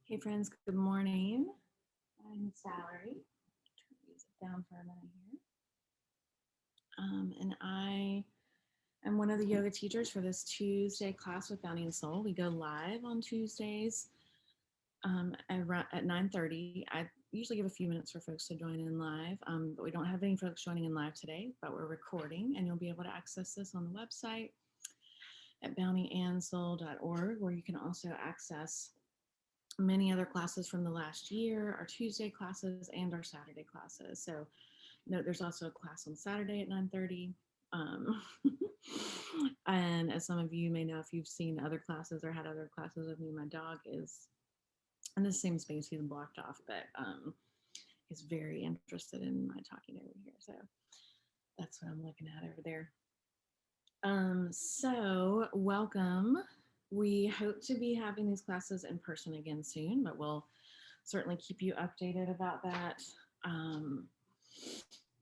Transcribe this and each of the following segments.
Hey friends, good morning. I'm Valerie. Turn the music down for a minute here. And I am one of the yoga teachers for this Tuesday class with Bounty and Soul. We go live on Tuesdays at 9:30. I usually give a few minutes for folks to join in live, but we don't have any folks joining in live today, but we're recording and you'll be able to access this on the website at bountyandsoul.org, where you can also access many other classes from the last year, our Tuesday classes and our Saturday classes. So note there's also a class on Saturday at 9:30. And as some of you may know, if you've seen other classes or had other classes with me, my dog is in the same space. He's blocked off, but is very interested in my talking over here. So that's what I'm looking at over there. So welcome. We hope to be having these classes in person again soon, but we'll certainly keep you updated about that.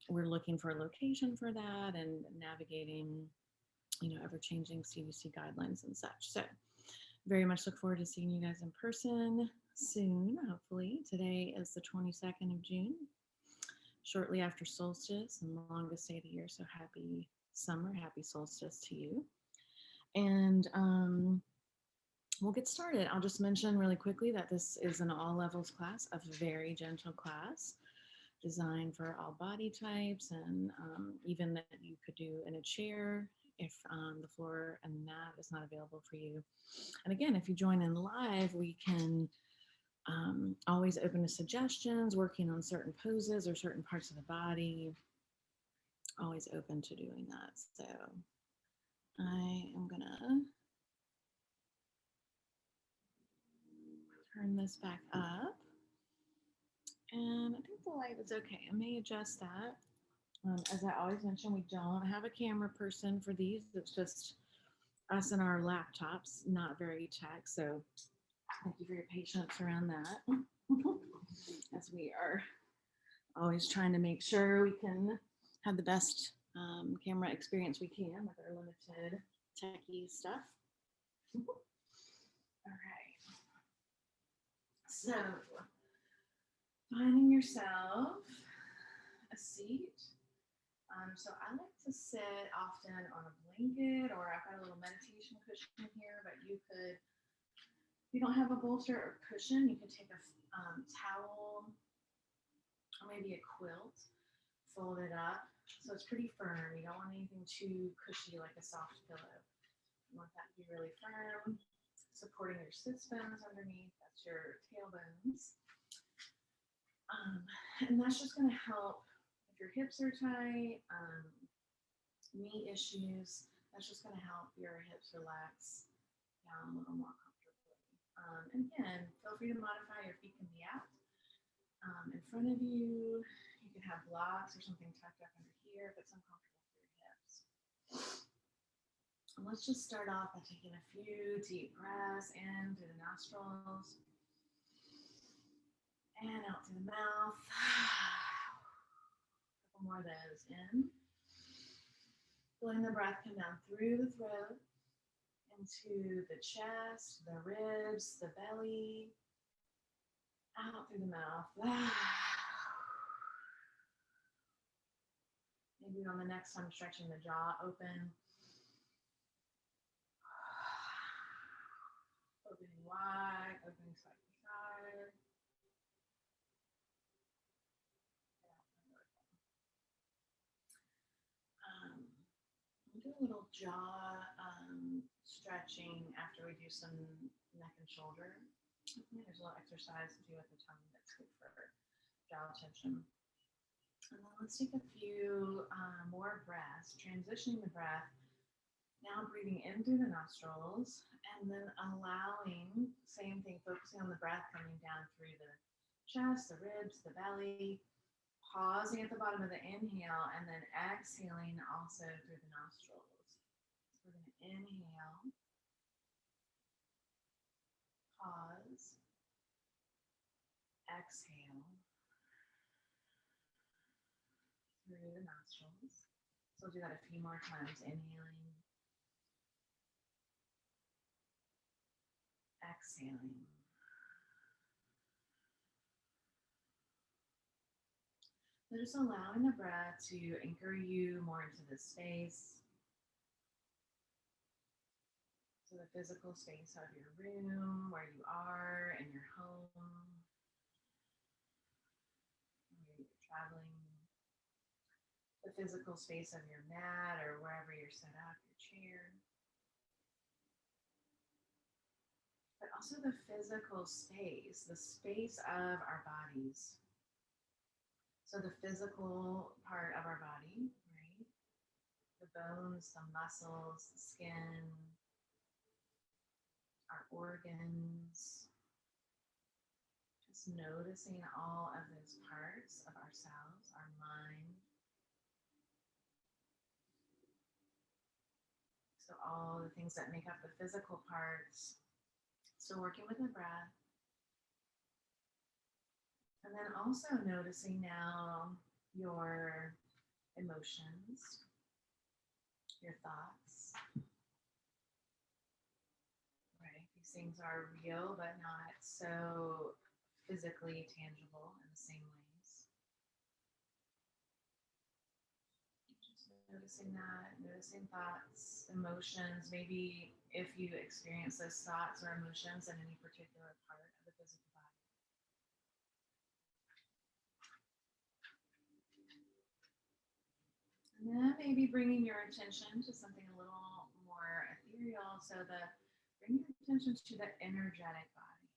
We're looking for a location for that and navigating, ever-changing CDC guidelines and such. So very much look forward to seeing you guys in person soon, hopefully. Today is the 22nd of June, shortly after solstice and the longest day of the year. So happy summer, happy solstice to you. And we'll get started. I'll just mention really quickly that this is an all levels class, a very gentle class designed for all body types, and even that you could do in a chair if the floor and mat is not available for you. And again, if you join in live, we can always open to suggestions, working on certain poses or certain parts of the body. Always open to doing that. So I am gonna turn this back up. And I think the light is okay. I may adjust that. As I always mention, we don't have a camera person for these. It's just us and our laptops, not very tech. So thank you for your patience around that. As we are always trying to make sure we can have the best camera experience we can with our limited techie stuff. All right. So finding yourself a seat. So I like to sit often on a blanket, or I've got a little meditation cushion here, but you could, if you don't have a bolster or cushion, you could take a towel or maybe a quilt, fold it up. So it's pretty firm. You don't want anything too cushy like a soft pillow. You want that to be really firm, supporting your sits bones underneath. That's your tailbones. And that's just going to help if your hips are tight, knee issues. That's just going to help your hips relax down a little more comfortably. And again, feel free to modify. Your feet can be out in front of you. You can have blocks or something tucked up under here if it's uncomfortable for your hips. And let's just start off by taking a few deep breaths in through the nostrils and out through the mouth. A couple more of those in. Letting the breath come down through the throat, into the chest, the ribs, the belly, out through the mouth. Maybe on the next time, stretching the jaw open. Opening wide, opening side to side. We'll do a little jaw stretching after we do some neck and shoulder. There's a little exercise to do with the tongue that's good for jaw tension. And then let's take a few more breaths, transitioning the breath. Now breathing in through the nostrils and then allowing, same thing, focusing on the breath coming down through the chest, the ribs, the belly, pausing at the bottom of the inhale and then exhaling also through the nostrils. So we're going to inhale, pause, exhale through the nostrils. So we'll do that a few more times, inhaling, exhaling. So just allowing the breath to anchor you more into this space. So the physical space of your room, where you are in your home, where you're traveling, the physical space of your mat or wherever you're set up, your chair, but also the physical space, the space of our bodies. So the physical part of our body, right? The bones, the muscles, the skin, our organs, just noticing all of those parts of ourselves, our mind. So all the things that make up the physical parts. So working with the breath. And then also noticing now your emotions, your thoughts, right? These things are real, but not so physically tangible in the same ways. Just noticing that, noticing thoughts, emotions, maybe if you experience those thoughts or emotions in any particular part of the physical body. And then maybe bringing your attention to something a little more ethereal. So bring your attention to the energetic body.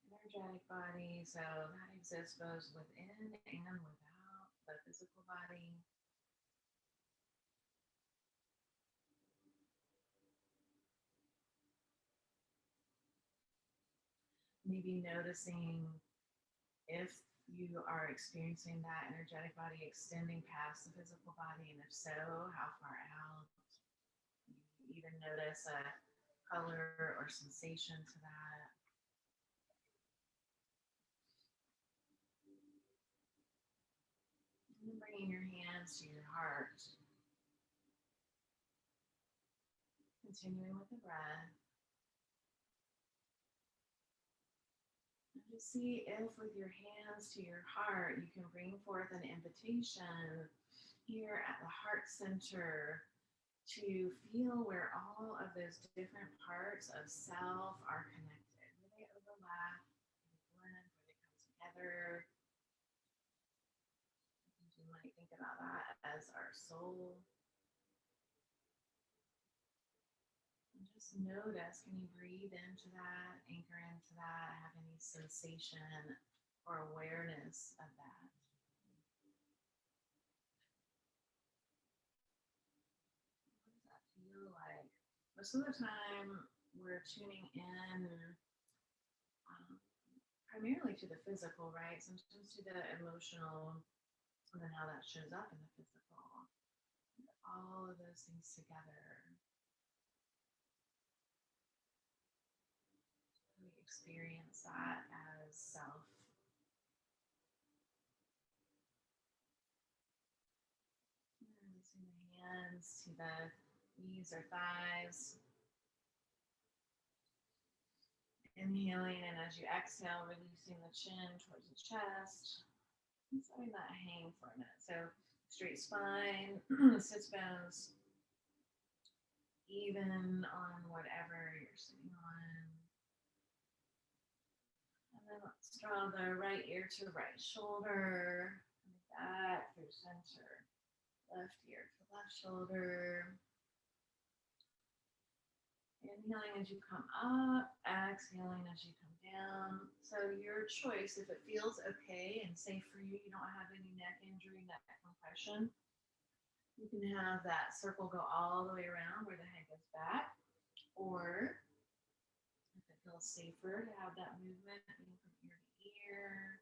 Energetic body, so that exists both within and without the physical body. Maybe noticing if you are experiencing that energetic body extending past the physical body, and if so, how far out. You even notice a color or sensation to that. And then bringing your hands to your heart, continuing with the breath. And just see if with your hands to your heart, you can bring forth an invitation here at the heart center to feel where all of those different parts of self are connected, where they overlap, where they blend, where they come together. You might think about that as our soul. And just notice, can you breathe into that, anchor into that, have any sensation or awareness of that? What does that feel like? Most of the time, we're tuning in um, primarily to the physical, right? Sometimes to the emotional, and then how that shows up in the physical. All of those things together. We experience that as self. Releasing the hands to the knees or thighs. Inhaling, and as you exhale, releasing the chin towards the chest. Just letting that hang for a minute. So straight spine, sits bones, even on whatever you're sitting on. And then let's draw the right ear to right shoulder, back through center. Left ear to left shoulder. Inhaling as you come up, exhaling as you come down. So your choice, if it feels okay and safe for you, you don't have any neck injury, neck compression, you can have that circle go all the way around where the head goes back. Or if it feels safer to have that movement from ear to ear.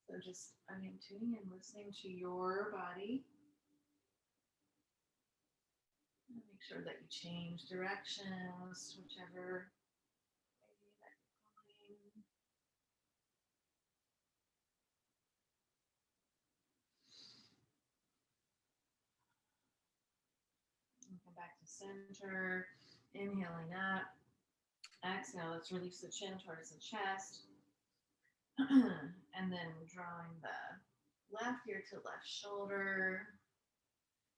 So just, again, tuning in, listening to your body. And make sure that you change directions, whichever way that you're going. And come back to center, inhaling up, Exhale, let's release the chin towards the chest. And then drawing the left ear to left shoulder.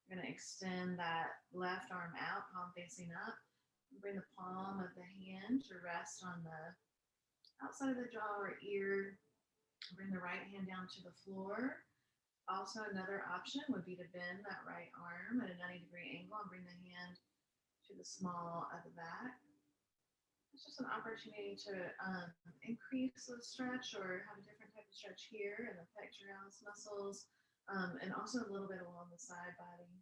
We're going to extend that left arm out, palm facing up. Bring the palm of the hand to rest on the outside of the jaw or ear. Bring the right hand down to the floor. Also, another option would be to bend that right arm at a 90-degree angle and bring the hand to the small of the back. It's just an opportunity to increase the stretch or have a different type of stretch here in the pectoralis muscles, and also a little bit along the side body.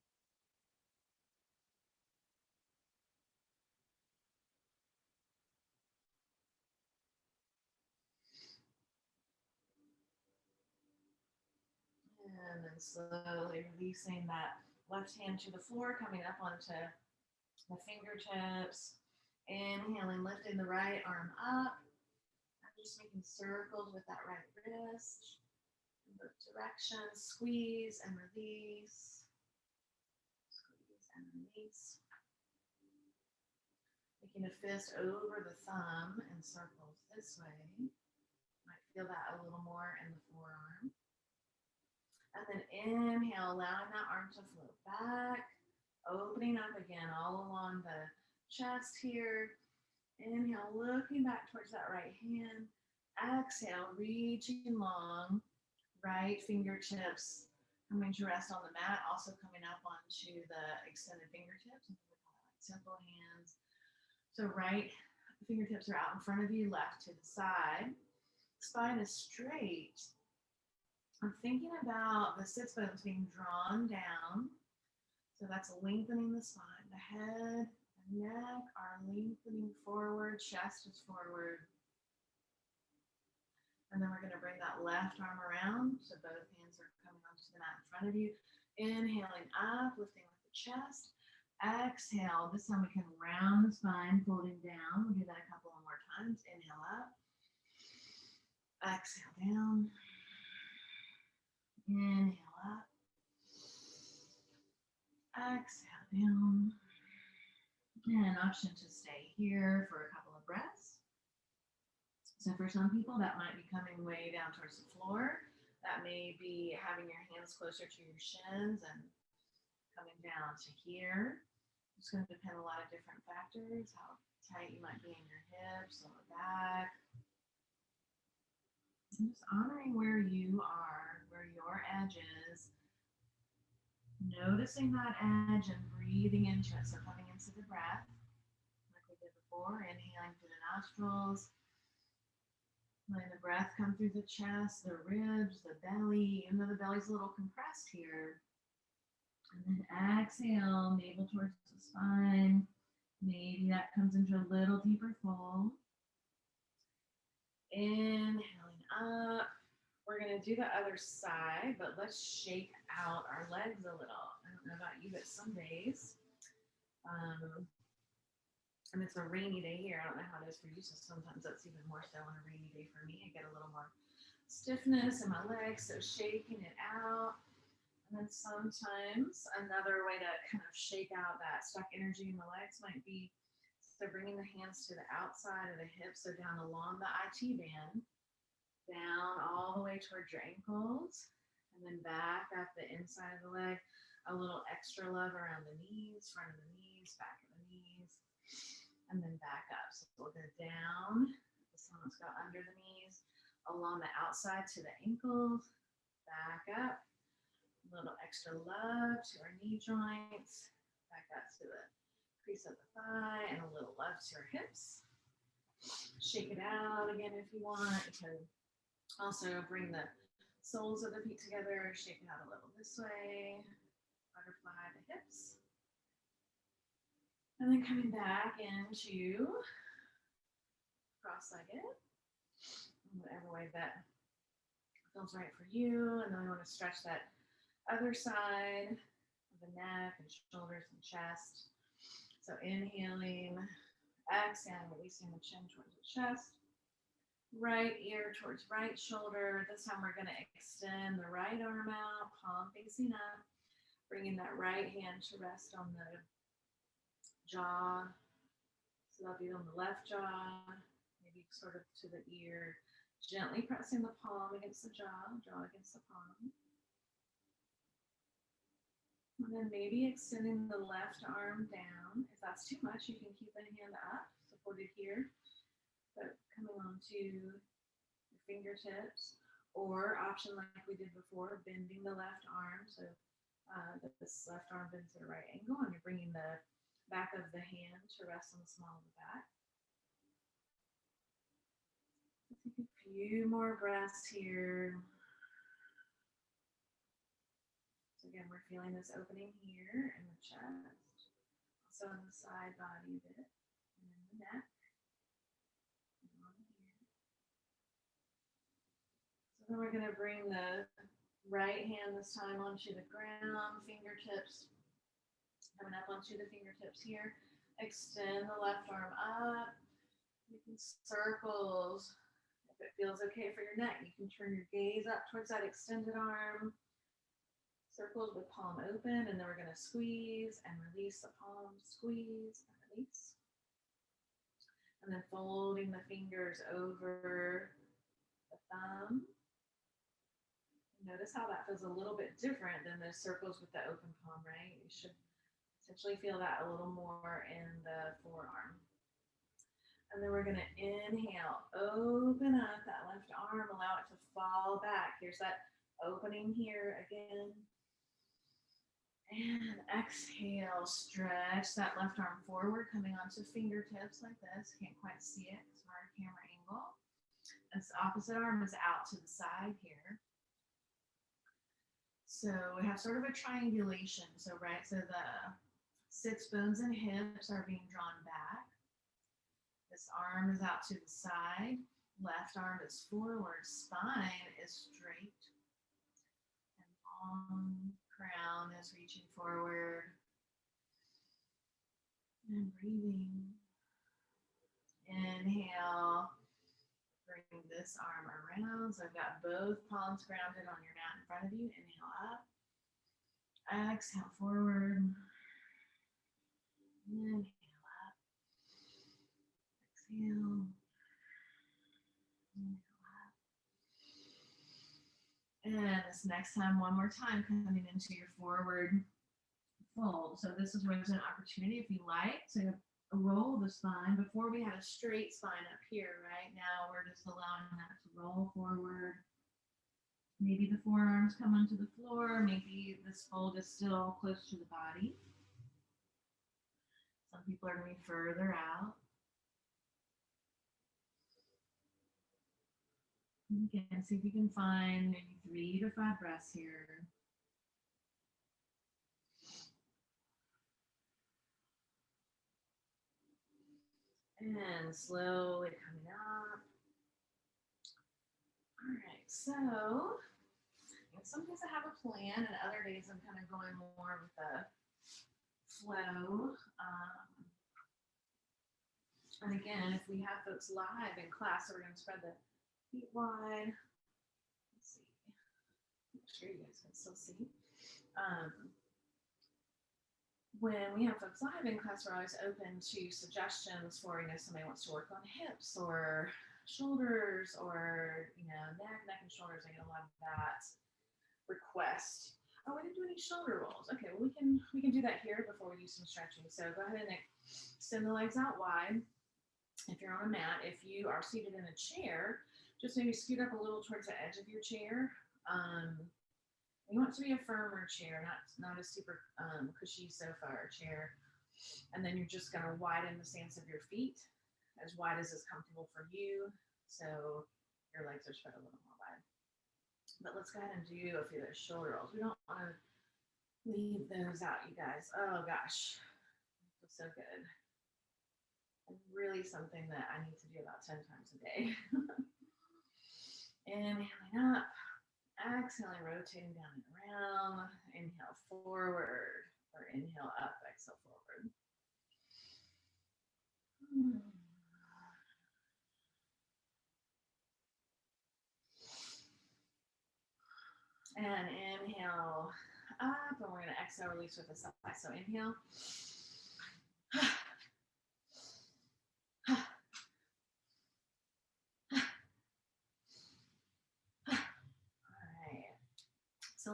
And then slowly releasing that left hand to the floor, coming up onto the fingertips. Inhaling, lifting the right arm up. I'm just making circles with that right wrist. Both directions, squeeze and release. Squeeze and release. Making a fist over the thumb and circles this way. Might feel that a little more in the forearm. And then inhale, allowing that arm to float back. Opening up again all along the chest here. Inhale, looking back towards that right hand. Exhale, reaching long. Right fingertips coming to rest on the mat, also coming up onto the extended fingertips. We call it like simple hands. So right fingertips are out in front of you, left to the side. Spine is straight. I'm thinking about the sits bones being drawn down. So that's lengthening the spine. The head and neck are lengthening forward, chest is forward. And then we're going to bring that left arm around. So both hands are coming onto the mat in front of you. Inhaling up, lifting with the chest. Exhale. This time we can round the spine, folding down. We'll do that a couple of more times. Inhale up. Exhale down. Inhale up. Exhale down. And an option to stay here for a couple of breaths. So for some people, that might be coming way down towards the floor. That may be having your hands closer to your shins and coming down to here. It's going to depend on a lot of different factors, how tight you might be in your hips, lower back. And just honoring where you are, where your edge is. Noticing that edge and breathing into it. So coming into the breath, like we did before, inhaling through the nostrils. Letting the breath come through the chest, the ribs, the belly, even though the belly's a little compressed here. And then exhale, navel towards the spine. Maybe that comes into a little deeper fold. Inhaling up. We're going to do the other side, but let's shake out our legs a little. I don't know about you, but some days, and it's a rainy day here. I don't know how it is for you, so sometimes that's even more so on a rainy day for me. I get a little more stiffness in my legs, so shaking it out. And then sometimes another way to kind of shake out that stuck energy in the legs might be so bringing the hands to the outside of the hips, so down along the IT band, down all the way towards your ankles, and then back up the inside of the leg. A little extra love around the knees, front of the knees, back of the knees, and then back up. So we'll go down. This one, let's go under the knees, along the outside to the ankles, back up. A little extra love to our knee joints, back up to the crease of the thigh, and a little love to our hips. Shake it out again if you want. You can also bring the soles of the feet together, shake it out a little this way, butterfly the hips. And then coming back into cross-legged, whatever way that feels right for you. And then we want to stretch that other side of the neck and shoulders and chest. So inhaling, exhaling, releasing the chin towards the chest. Right ear towards right shoulder. This time we're going to extend the right arm out, palm facing up, bringing that right hand to rest on the jaw, So that'll be on the left jaw, maybe sort of to the ear. Gently pressing the palm against the jaw, jaw against the palm. And then maybe extending the left arm down. If that's too much, you can keep the hand up, supported here, but coming onto your fingertips. Or option like we did before, bending the left arm. So this left arm bends at a right angle, and you're bringing the back of the hand to rest on the small of the back. Take a few more breaths here. So again, we're feeling this opening here in the chest, also on the side body a bit, and in the neck, and on here. So then we're going to bring the right hand this time onto the ground, fingertips coming up onto the fingertips here. Extend the left arm up, making circles. If it feels okay for your neck, you can turn your gaze up towards that extended arm. Circles with palm open, and then we're going to squeeze and release the palm, squeeze and release. And then folding the fingers over the thumb. Notice how that feels a little bit different than those circles with the open palm, right? You should potentially feel that a little more in the forearm. And then we're going to inhale, open up that left arm, allow it to fall back. Here's that opening here again. And exhale, stretch that left arm forward, coming onto fingertips like this. Can't quite see it because of our camera angle. This opposite arm is out to the side here. So we have sort of a triangulation. So the sits bones and hips are being drawn back. This arm is out to the side. Left arm is forward. Spine is straight. And long crown is reaching forward. And breathing. Inhale. Bring this arm around. So I've got both palms grounded on your mat in front of you. Inhale up. Exhale forward. Inhale up. Exhale. Inhale up. And this next time, one more time, coming into your forward fold. So this is where there's an opportunity, if you like, to roll the spine. Before we had a straight spine up here, right? Now we're just allowing that to roll forward. Maybe the forearms come onto the floor. Maybe this fold is still close to the body. Some people are going to be further out. Again, see if you can find maybe 3 to 5 breaths here. And slowly coming up. All right, so some days I have a plan, and other days I'm kind of going more with the flow. And again, if we have folks live in class, so we're going to spread the feet wide. Let's see. Make sure you guys can still see. When we have folks live in class, we're always open to suggestions for, somebody wants to work on hips or shoulders or, neck and shoulders. I get a lot of that request. Oh, we didn't do any shoulder rolls. Okay, well, we can do that here before we do some stretching. So go ahead and extend the legs out wide. If you're on a mat, if you are seated in a chair, just maybe scoot up a little towards the edge of your chair. You want it to be a firmer chair, not a super cushy sofa or chair. And then you're just going to widen the stance of your feet as wide as is comfortable for you. So your legs are spread a little more wide. But let's go ahead and do a few of those shoulder rolls. We don't want to leave those out, you guys. Oh gosh, it feels so good. And really something that I need to do about 10 times a day. Inhaling up. Exhaling, rotating down and around. Inhale forward, or inhale up, exhale forward. And inhale up, and we're going to exhale, release with a sigh. So inhale.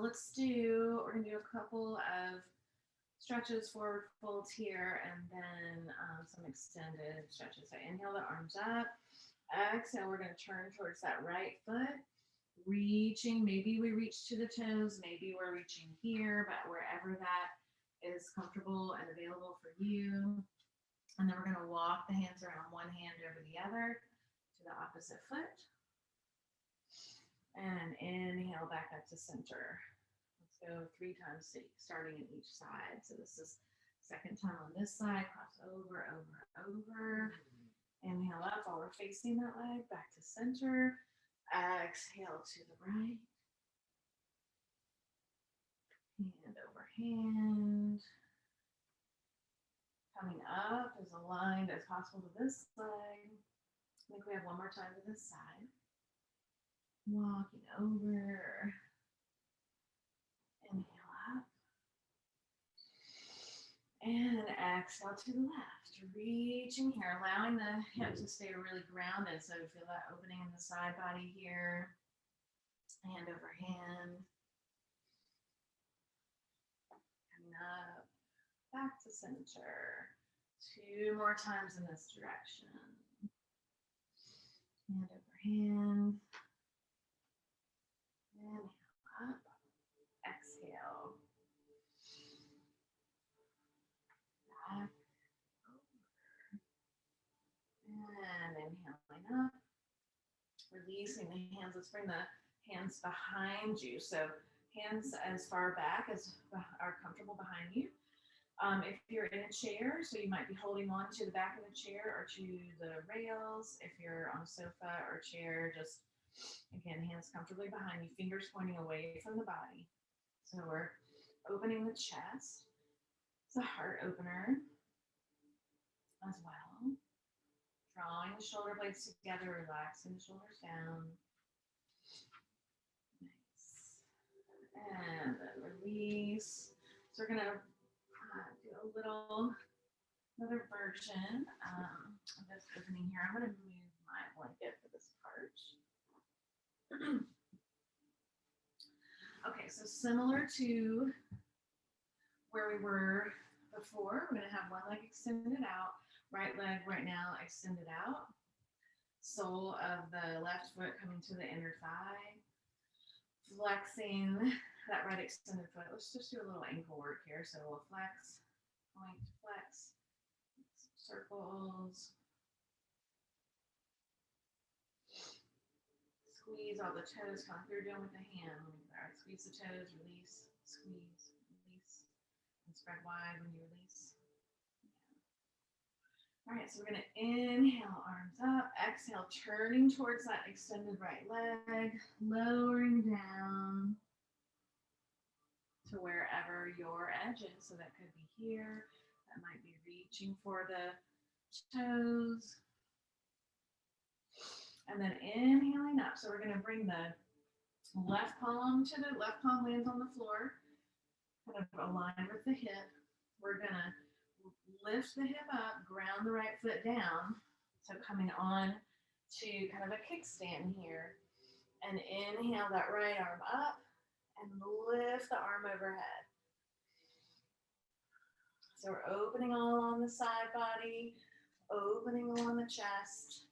we're gonna do a couple of stretches, forward folds here, and then some extended stretches. So inhale the arms up. Exhale, we're gonna turn towards that right foot. Reaching, maybe we reach to the toes, maybe we're reaching here, but wherever that is comfortable and available for you. And then we're going to walk the hands around, one hand over the other to the opposite foot. And inhale back up to center. Let's go 3 times, starting in each side. So this is second time on this side, cross over, over, over. Inhale up while we're facing that leg, back to center. Exhale to the right. Hand over hand. Coming up as aligned as possible to this leg. I think we have one more time to this side. Walking over. Inhale up. And exhale to the left. Reaching here, allowing the hip to stay really grounded. So feel that opening in the side body here. Hand over hand. Coming up. Back to center. 2 more times in this direction. Hand over hand. Inhale up. Exhale. Back. Over. And inhaling up. Releasing the hands. Let's bring the hands behind you. So hands as far back as are comfortable behind you. If you're in a chair, so you might be holding on to the back of the chair or to the rails. If you're on a sofa or chair, just, again, hands comfortably behind you, fingers pointing away from the body. So we're opening the chest. It's a heart opener as well. Drawing the shoulder blades together, relaxing the shoulders down. Nice. And then release. So we're going to do another version of this opening here. I'm going to move my blanket for this part. Okay, so similar to where we were before, we're going to have one leg extended out, right leg right now extended out, sole of the left foot coming to the inner thigh, flexing that right extended foot. Let's just do a little ankle work here. So we'll flex, point, flex, circles. Squeeze all the toes, kind of like you're doing with the hand. All right, squeeze the toes, release, squeeze, release, and spread wide when you release. All right, so we're going to inhale, arms up, exhale, turning towards that extended right leg, lowering down to wherever your edge is. So that could be here, that might be reaching for the toes. And then inhaling up. So we're going to bring the left palm lands on the floor, kind of aligned with the hip. We're going to lift the hip up, ground the right foot down. So coming on to kind of a kickstand here. And inhale that right arm up and lift the arm overhead. So we're opening all along the side body, opening along the chest.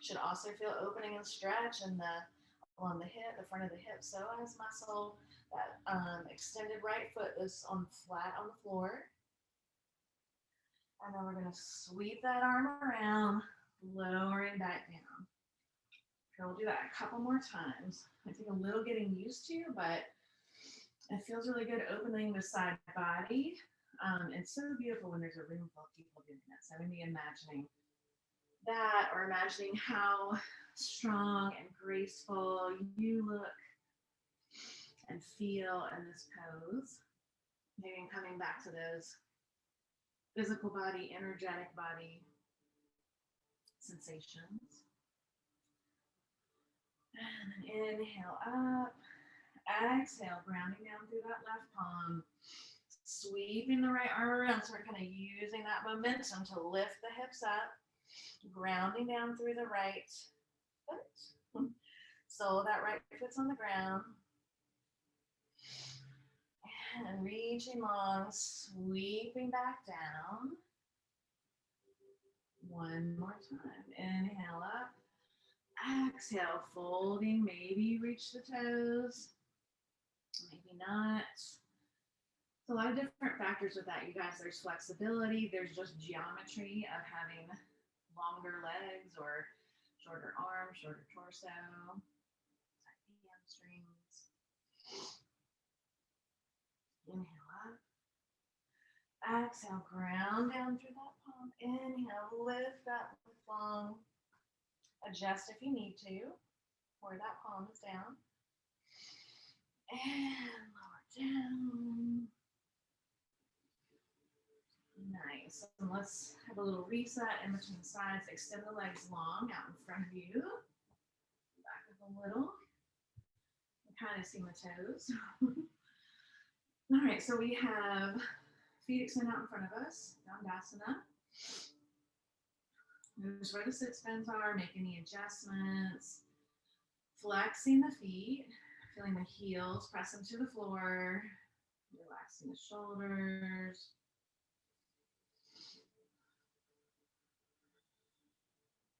Should also feel opening and stretch in along the hip, the front of the hip, psoas muscle. That extended right foot is flat on the floor. And then we're going to sweep that arm around, lowering back down. Okay, we'll do that a couple more times. I take a little getting used to, but it feels really good opening the side body. It's so beautiful when there's a room full of people doing that. So I'm going to be imagining that, or imagining how strong and graceful you look and feel in this pose. Maybe coming back to those physical body, energetic body sensations. And then inhale up, exhale, grounding down through that left palm, sweeping the right arm around. So we're kind of using that momentum to lift the hips up, grounding down through the right foot. So that right foot's on the ground. And reaching long, sweeping back down. One more time. Inhale up. Exhale, folding. Maybe reach the toes. Maybe not. A lot of different factors with that, you guys. There's flexibility. There's just geometry of having longer legs or shorter arms, shorter torso, tight hamstrings. Inhale up. Exhale, ground down through that palm. Inhale, lift up with long. Adjust if you need to, where that palm is down. And lower down. Nice. And let's have a little reset in between sides. Extend the legs long out in front of you. Back up a little. You kind of see my toes. All right, so we have feet extend out in front of us, Dandasana. Notice where the sit bones are, make any adjustments. Flexing the feet, feeling the heels, press them to the floor, relaxing the shoulders.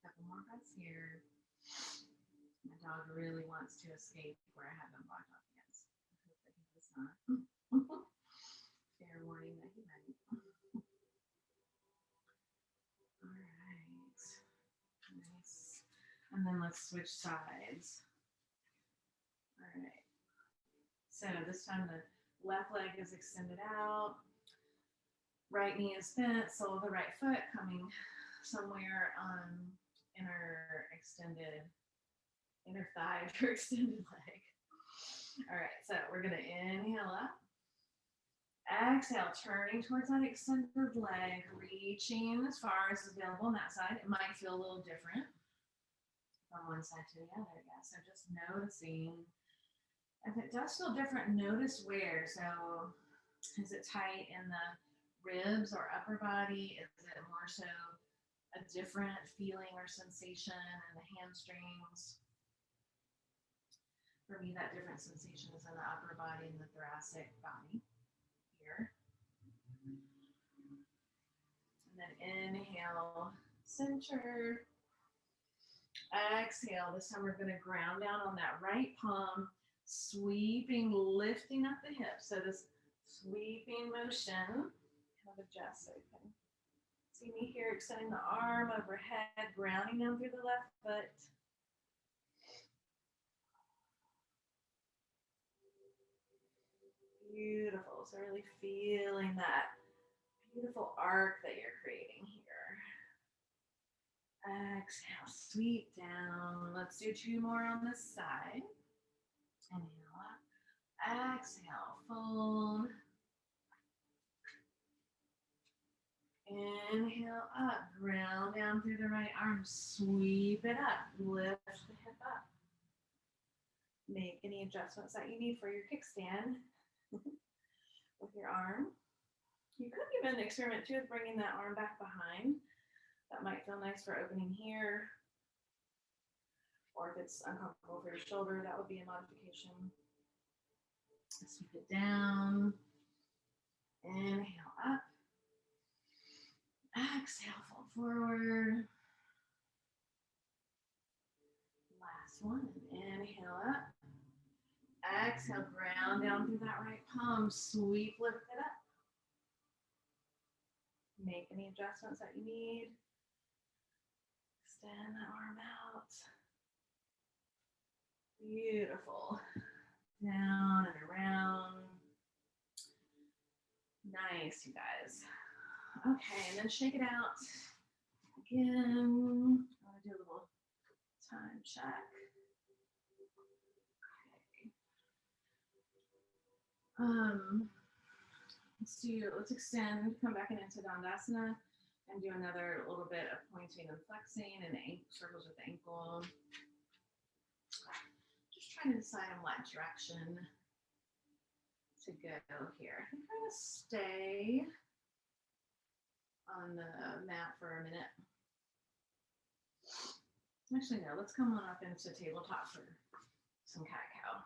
Couple more breaths here. My dog really wants to escape where I have him blocked off against. I hope that he does not. Fair warning that he might. All right. Nice. And then let's switch sides. All right. So this time the left leg is extended out. Right knee is bent, sole of the right foot coming somewhere on inner thigh of your extended leg. All right, so we're gonna inhale up. Exhale, turning towards that extended leg, reaching as far as is available on that side. It might feel a little different from one side to the other, yeah. So just noticing. If it does feel different, notice where. So is it tight in the ribs or upper body? Is it more so a different feeling or sensation in the hamstrings? For me, that different sensation is in the upper body and the thoracic body here. And then inhale, center. Exhale. This time we're going to ground down on that right palm, sweeping, lifting up the hips. So this sweeping motion, kind of adjust so you can see me here, extending the arm overhead, grounding down through the left foot. Beautiful. So really feeling that beautiful arc that you're creating here. Exhale, sweep down. Let's do two more on this side. Inhale up. Exhale, fold. Inhale up, ground down through the right arm, sweep it up, lift the hip up. Make any adjustments that you need for your kickstand with your arm. You could even experiment too with bringing that arm back behind. That might feel nice for opening here. Or if it's uncomfortable for your shoulder, that would be a modification. Sweep it down. Inhale up. Exhale, fold forward. Last one. Inhale up. Exhale, ground down through that right palm. Sweep, lift it up. Make any adjustments that you need. Extend that arm out. Beautiful. Down and around. Nice, you guys. Okay, and then shake it out. Again, I want to do a little time check. Okay. Let's extend, come back into Dandasana and do another little bit of pointing and flexing and circles with the ankle. Just trying to decide on what direction to go here. I think I'm going to stay on the mat for a minute. Actually, no, let's come on up into tabletop for some cat-cow.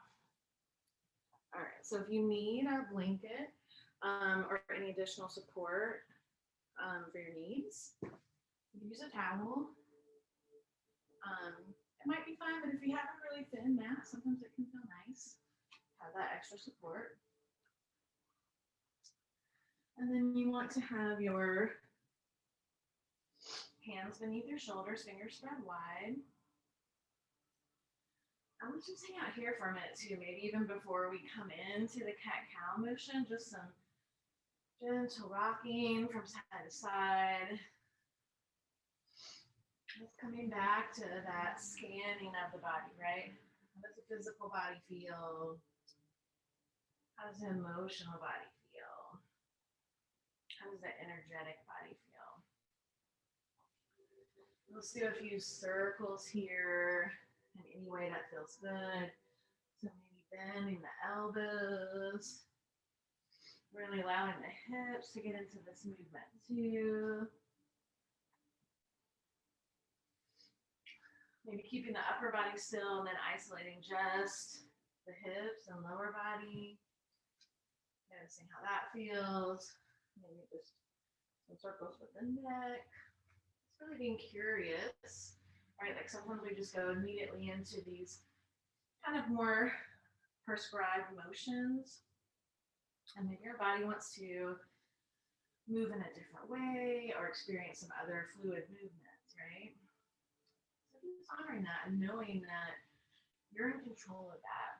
All right, so if you need a blanket or any additional support for your needs, you can use a towel. It might be fine, but if you have a really thin mat, sometimes it can feel nice. Have that extra support. And then you want to have your hands beneath your shoulders, fingers spread wide. And let's just hang out here for a minute too, maybe even before we come into the cat-cow motion, just some gentle rocking from side to side. Just coming back to that scanning of the body, right? How does the physical body feel? How does the emotional body feel? How does the energetic body feel? Let's do a few circles here in any way that feels good. So maybe bending the elbows. Really allowing the hips to get into this movement too. Maybe keeping the upper body still and then isolating just the hips and lower body. Noticing how that feels. Maybe just some circles with the neck. It's really being curious, right? Like sometimes we just go immediately into these kind of more prescribed motions. And maybe your body wants to move in a different way or experience some other fluid movements, right? So just honoring that and knowing that you're in control of that.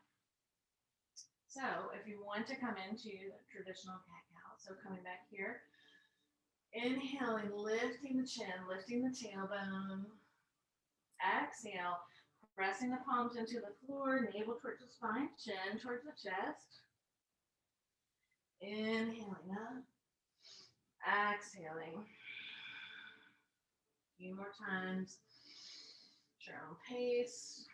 So if you want to come into the traditional cat-cow, so coming back here, inhaling, lifting the chin, lifting the tailbone. Exhale, pressing the palms into the floor, navel towards the spine, chin towards the chest. Inhaling up, exhaling. A few more times, at your own pace.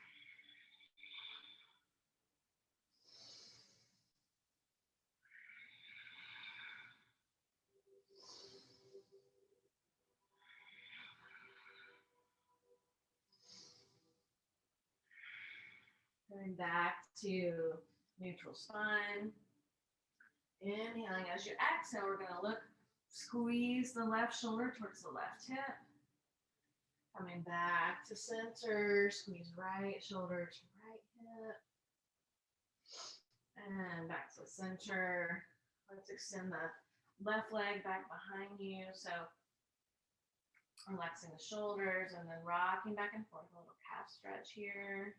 Going back to neutral spine. Inhaling as you exhale, we're going to look, squeeze the left shoulder towards the left hip. Coming back to center, squeeze right shoulder to right hip. And back to center. Let's extend the left leg back behind you. So relaxing the shoulders and then rocking back and forth, a little calf stretch here.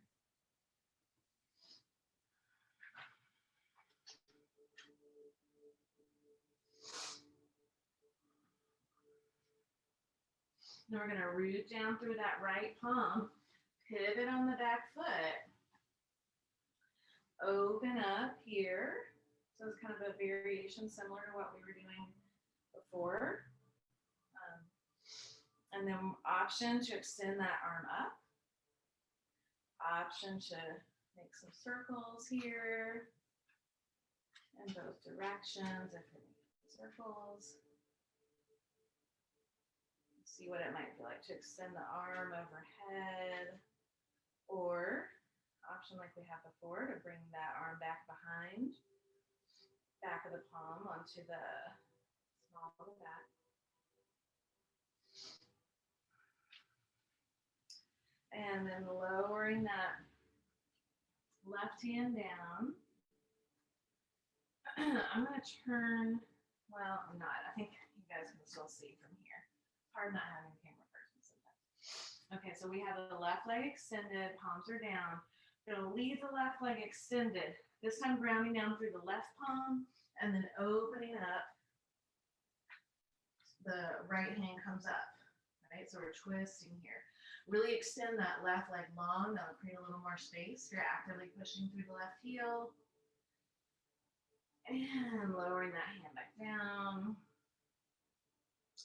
Then we're going to root down through that right palm, pivot on the back foot, open up here. So it's kind of a variation similar to what we were doing before. And then option to extend that arm up. Option to make some circles here in both directions if you're making circles. See what it might feel like to extend the arm overhead, or option like we had before to bring that arm back behind, back of the palm onto the small of the back. And then lowering that left hand down. I'm going to turn, well, I'm not. I think you guys can still see from here. Hard not having a camera person sometimes. Okay, so we have the left leg extended, palms are down. We're going to leave the left leg extended, this time grounding down through the left palm and then opening up. The right hand comes up, right? So we're twisting here. Really extend that left leg long. That'll create a little more space. You're actively pushing through the left heel. And lowering that hand back down.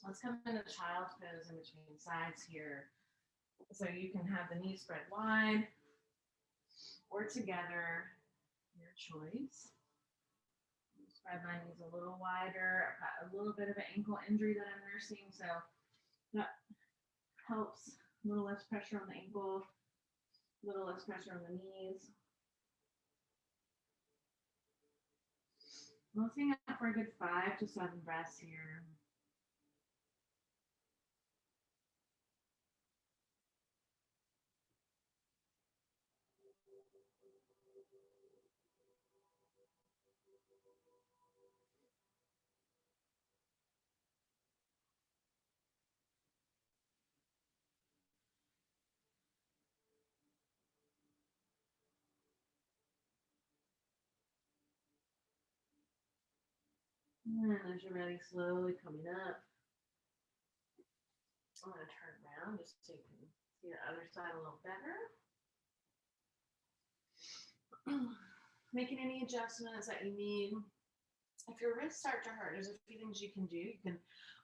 Let's come into child's pose in between sides here. So you can have the knees spread wide or together, your choice. Spread my knees a little wider. I've got a little bit of an ankle injury that I'm nursing, so that helps. A little less pressure on the ankle, a little less pressure on the knees. Lifting up for a good 5 to 7 breaths here. And as you're ready, slowly coming up. I'm going to turn around just so you can see the other side a little better. Making any adjustments that you need. If your wrists start to hurt, there's a few things you can do. You can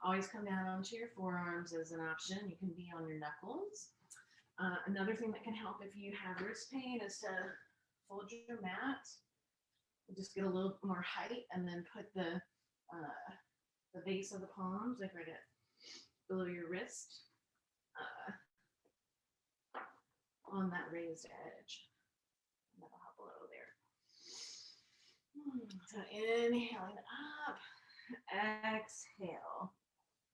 always come down onto your forearms as an option. You can be on your knuckles. Another thing that can help if you have wrist pain is to fold your mat. Just get a little more height and then put the base of the palms, like right at below your wrist, on that raised edge. That'll help a little there. So inhaling up, exhale.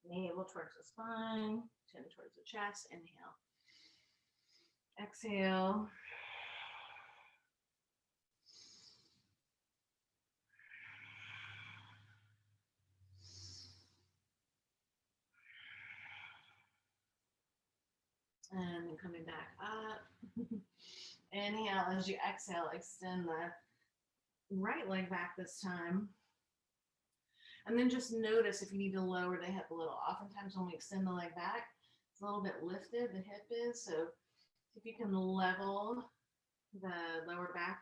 Navel towards the spine, chin towards the chest. Inhale. Exhale. And then coming back up. Inhale as you exhale, extend the right leg back this time. And then just notice if you need to lower the hip a little. Oftentimes when we extend the leg back, it's a little bit lifted, the hip is. So if you can level the lower back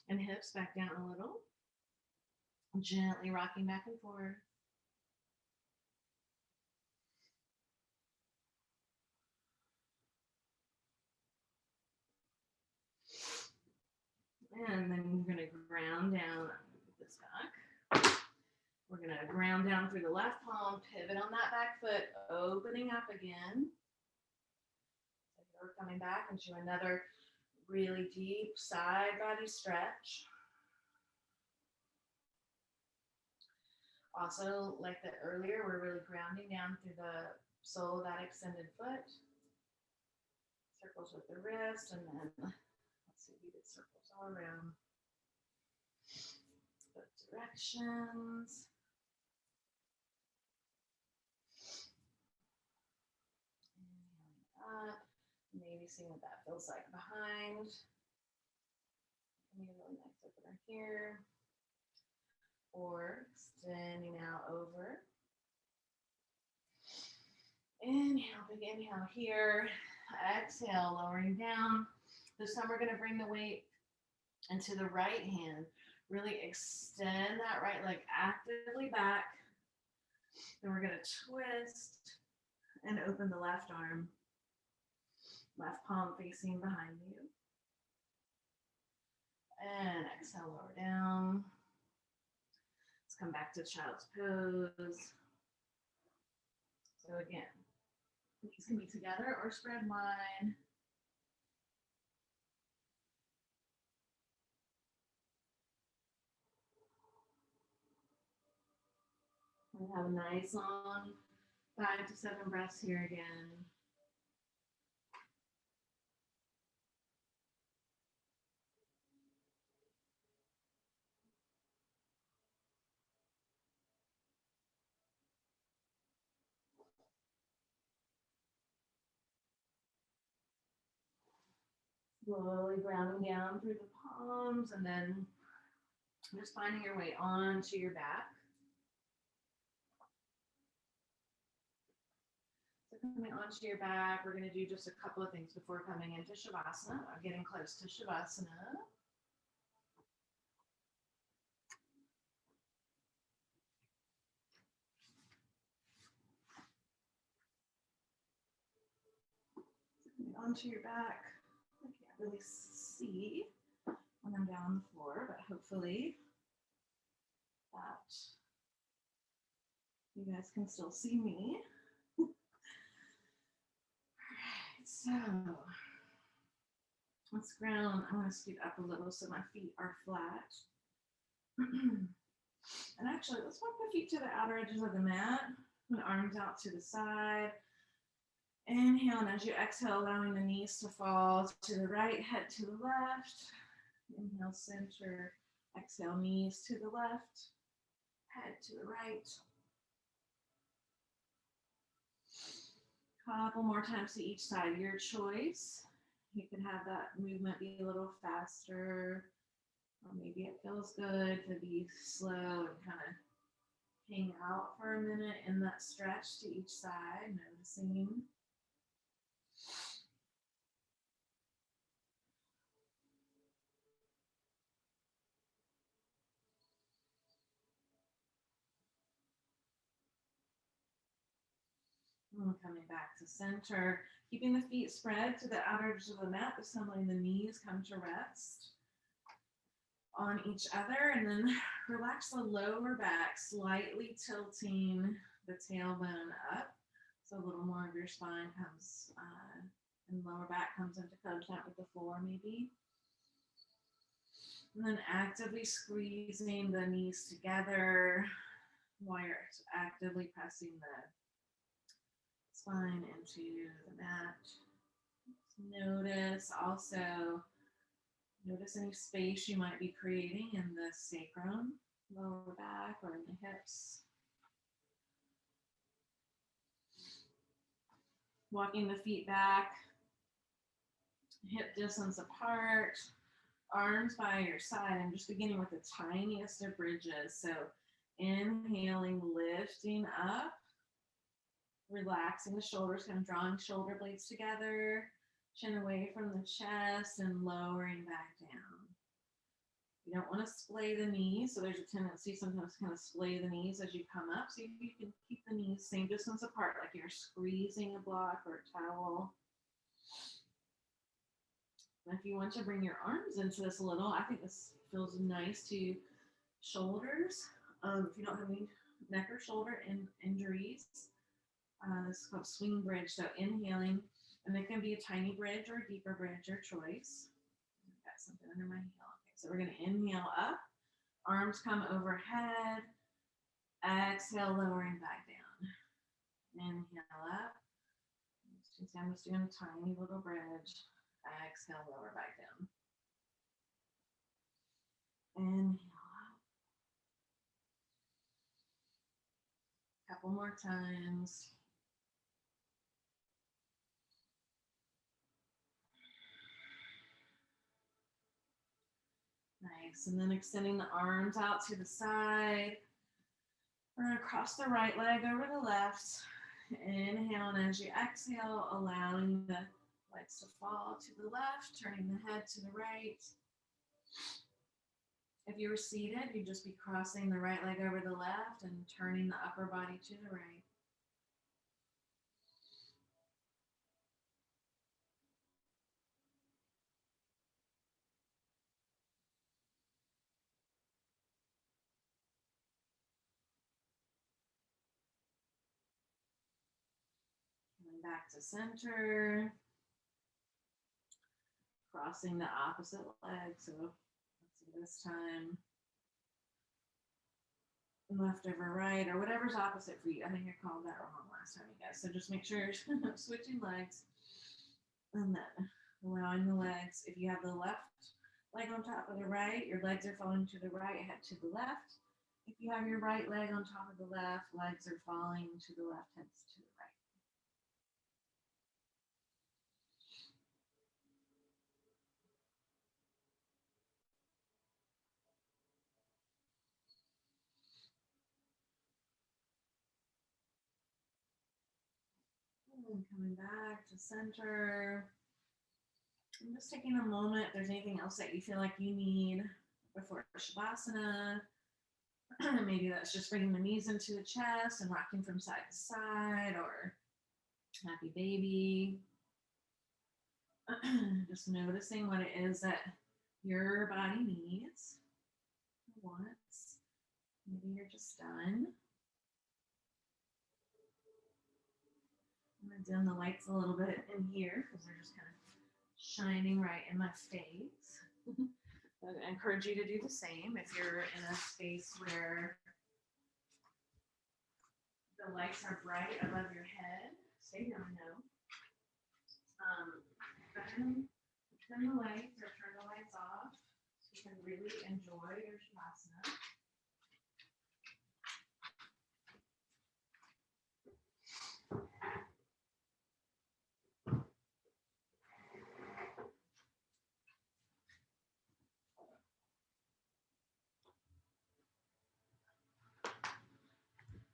and hips back down a little, gently rocking back and forth. And then you're going to ground down. Get this back. We're going to ground down through the left palm, pivot on that back foot, opening up again. So you're coming back into another really deep side body stretch. Also, like that earlier, we're really grounding down through the sole of that extended foot. Circles with the wrist, and then let's see, we did circles all around both directions. Inhaling up, maybe seeing what that feels like behind. Give me a really nice opener here. Or extending out over. Inhale, big inhale here. Exhale, lowering down. This time we're going to bring the weight into the right hand. Really extend that right leg actively back. Then we're going to twist and open the left arm. Left palm facing behind you. And exhale, lower down. Let's come back to child's pose. So again, knees can be together or spread wide. We have a nice long 5 to 7 breaths here again. Slowly grounding down through the palms and then just finding your way onto your back. So coming onto your back, we're going to do just a couple of things before coming into Shavasana. I'm getting close to Shavasana. Onto your back. I can't really see when I'm down on the floor, but hopefully that you guys can still see me. All right, so let's ground. I'm going to scoot up a little so my feet are flat. And actually, let's walk the feet to the outer edges of the mat. And arms out to the side. Inhale, and as you exhale, allowing the knees to fall to the right, head to the left. Inhale, center. Exhale, knees to the left, head to the right. Couple more times to each side, your choice. You can have that movement be a little faster, or maybe it feels good to be slow and kind of hang out for a minute in that stretch to each side, noticing. And coming back to center, keeping the feet spread to the outer edge of the mat, assembling the knees come to rest on each other, and then relax the lower back, slightly tilting the tailbone up. So a little more of your spine comes, and lower back comes into contact with the floor maybe. And then actively squeezing the knees together while you're actively pressing the spine into the mat. Notice any space you might be creating in the sacrum, lower back, or in the hips. Walking the feet back, hip distance apart, arms by your side. I'm just beginning with the tiniest of bridges. So inhaling, lifting up, relaxing the shoulders, kind of drawing shoulder blades together, chin away from the chest, and lowering back down. You don't want to splay the knees, so there's a tendency sometimes to kind of splay the knees as you come up. So you can keep the knees same distance apart, like you're squeezing a block or a towel. And if you want to bring your arms into this a little, I think this feels nice to shoulders. If you don't have any neck or shoulder injuries, this is called swing bridge. So inhaling, and it can be a tiny bridge or a deeper bridge, your choice. I've got something under my heel. Okay, so we're going to inhale up, arms come overhead, exhale, lowering back down. Inhale up. I'm just doing a tiny little bridge. Exhale, lower back down. Inhale up. Couple more times. Nice. And then extending the arms out to the side. We're going to cross the right leg over the left. Inhale, and as you exhale, allowing the legs to fall to the left, turning the head to the right. If you were seated, you'd just be crossing the right leg over the left and turning the upper body to the right. Coming back to center. Crossing the opposite leg. So let's see this time. Left over right, or whatever's opposite for you. I think I called that wrong last time, you guys. So just make sure you're switching legs. And then allowing the legs, if you have the left leg on top of the right, your legs are falling to the right, head to the left. If you have your right leg on top of the left, legs are falling to the left, heads to the right. And coming back to center. I'm just taking a moment. If there's anything else that you feel like you need before Shavasana, maybe that's just bringing the knees into the chest and rocking from side to side, or happy baby. Just noticing what it is that your body needs, wants. Maybe you're just done. I'm going to dim the lights a little bit in here because they're just kind of shining right in my face. I encourage you to do the same if you're in a space where the lights are bright above your head. Stay down, no. Go ahead and turn the lights or turn the lights off so you can really enjoy your shavasana.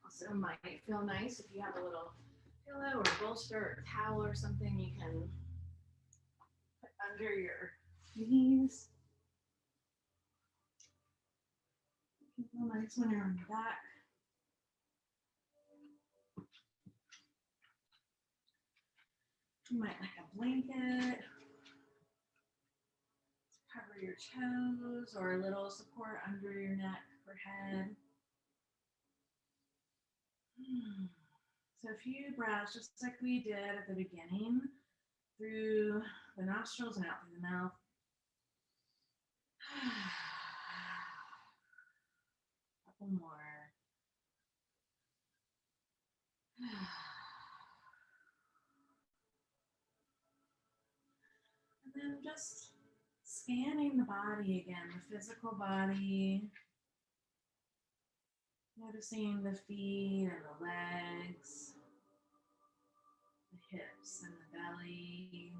Also, might feel nice if you have a little pillow or bolster or towel or something you can put under your knees. It can feel nice when you're on your back. You might like a blanket to cover your toes or a little support under your neck or head. So a few breaths, just like we did at the beginning, through the nostrils and out through the mouth. A couple more. And then just scanning the body again, the physical body. Noticing the feet and the legs, the hips and the belly.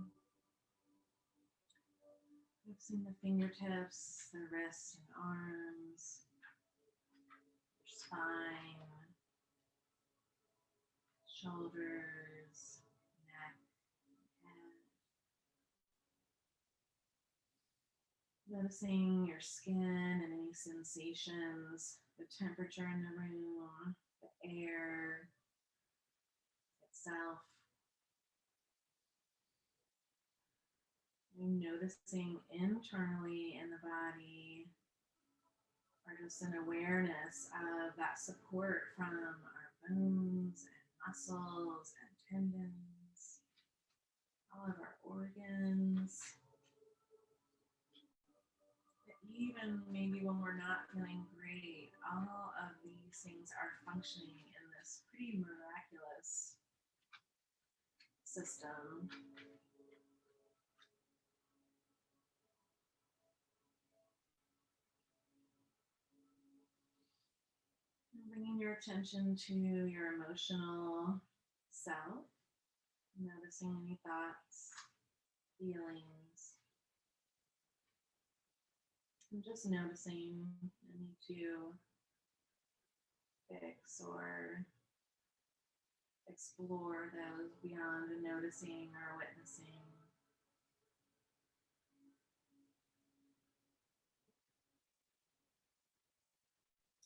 Noticing the fingertips, the wrists and arms, your spine, shoulders, neck, head. Noticing your skin and any sensations, the temperature in the room, the air itself. Noticing internally in the body, or just an awareness of that support from our bones and muscles and tendons, all of our organs. Even maybe when we're not feeling great, all of these things are functioning in this pretty miraculous system. Bringing your attention to your emotional self, noticing any thoughts, feelings, and just noticing any to fix or explore those beyond noticing or witnessing.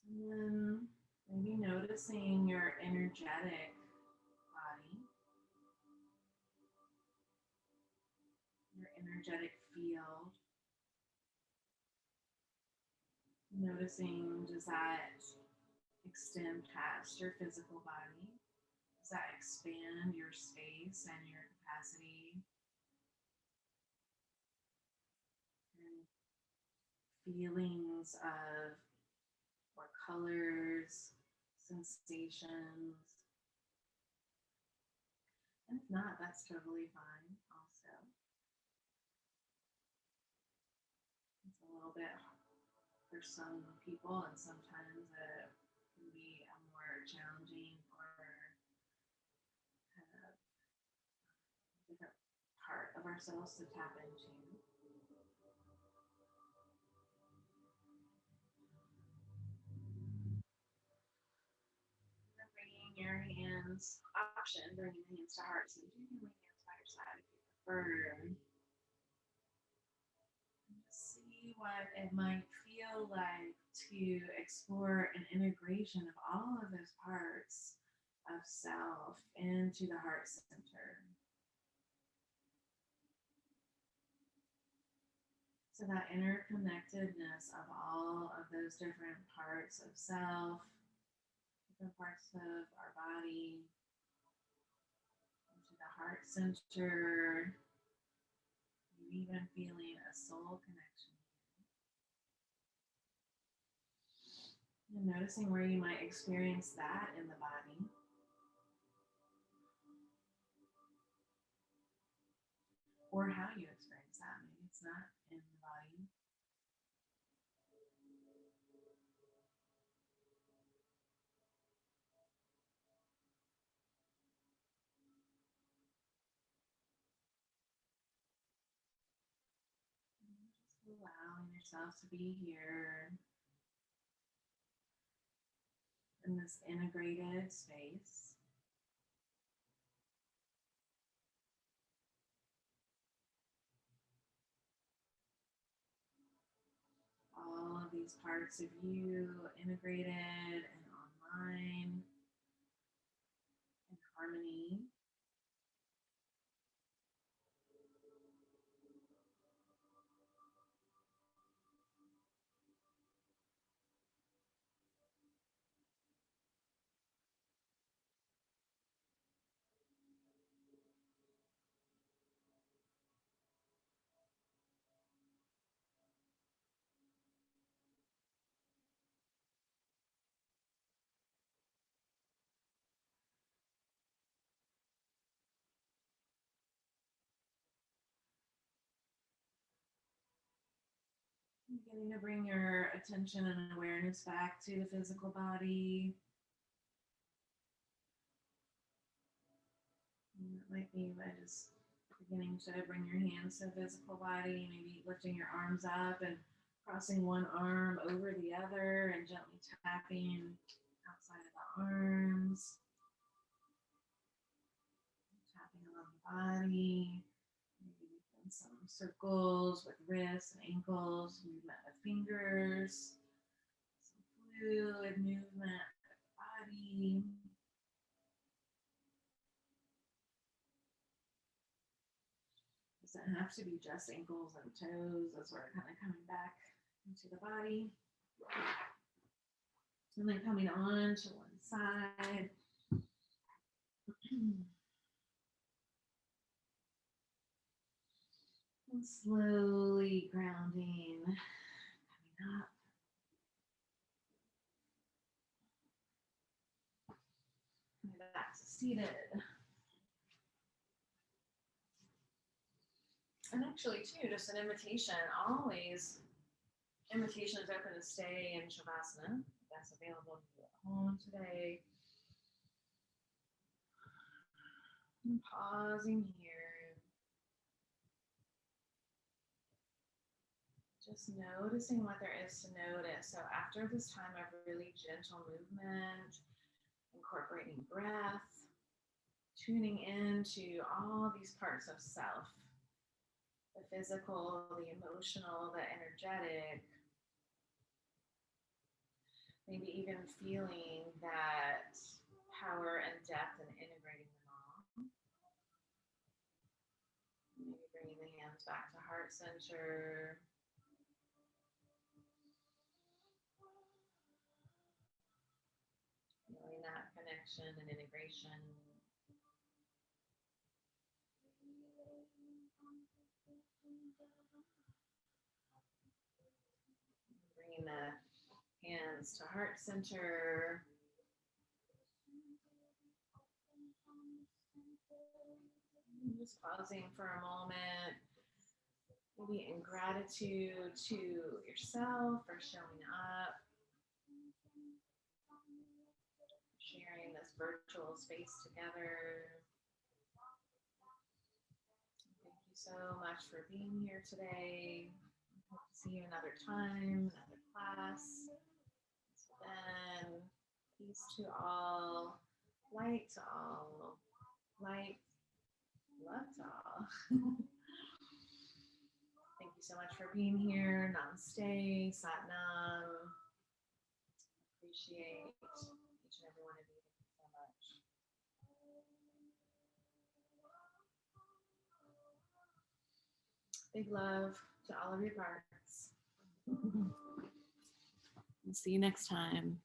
And then maybe noticing your energetic body, your energetic field. Noticing, does that extend past your physical body? Does that expand your space and your capacity? And feelings of or colors, sensations. And if not, that's totally fine also. It's a little bit for some people, and sometimes it can be a more challenging or kind of different part of ourselves to tap into. Bringing your hands, bringing the hands to heart. So you can lay hands by your side if you prefer. And just see what it might feel like to explore an integration of all of those parts of self into the heart center. So that interconnectedness of all of those different parts of self, different parts of our body, into the heart center, even feeling a soul connection. And noticing where you might experience that in the body. Or how you experience that. Maybe it's not in the body. Just allowing yourself to be here in this integrated space. All of these parts of you integrated and online in harmony. Beginning to bring your attention and awareness back to the physical body. And it might be by just beginning to bring your hands to the physical body, maybe lifting your arms up and crossing one arm over the other and gently tapping outside of the arms, tapping along the body. Maybe making some circles with wrists and ankles, movement with fingers, some fluid movement with the body. Doesn't have to be just ankles and toes as we're kind of coming back into the body. And then coming on to one side. And slowly grounding, coming up. Coming back to seated. And actually, too, just an invitation, always, invitation is open to stay in Shavasana. If that's available to you at home today. And pausing here. Just noticing what there is to notice. So after this time of really gentle movement, incorporating breath, tuning into all these parts of self, the physical, the emotional, the energetic, maybe even feeling that power and depth and integrating them all. Maybe bringing the hands back to heart center. Feeling that connection and integration. Bringing the hands to heart center. Just pausing for a moment, maybe in gratitude to yourself for showing up, sharing this virtual space together. Thank you so much for being here today. Hope to see you another time, another class. So then, peace to all, light to all, light, love to all. Thank you so much for being here. Namaste, Satnam. Appreciate each and every one of you. Thank you so much. Big love to all of your parts. We'll see you next time.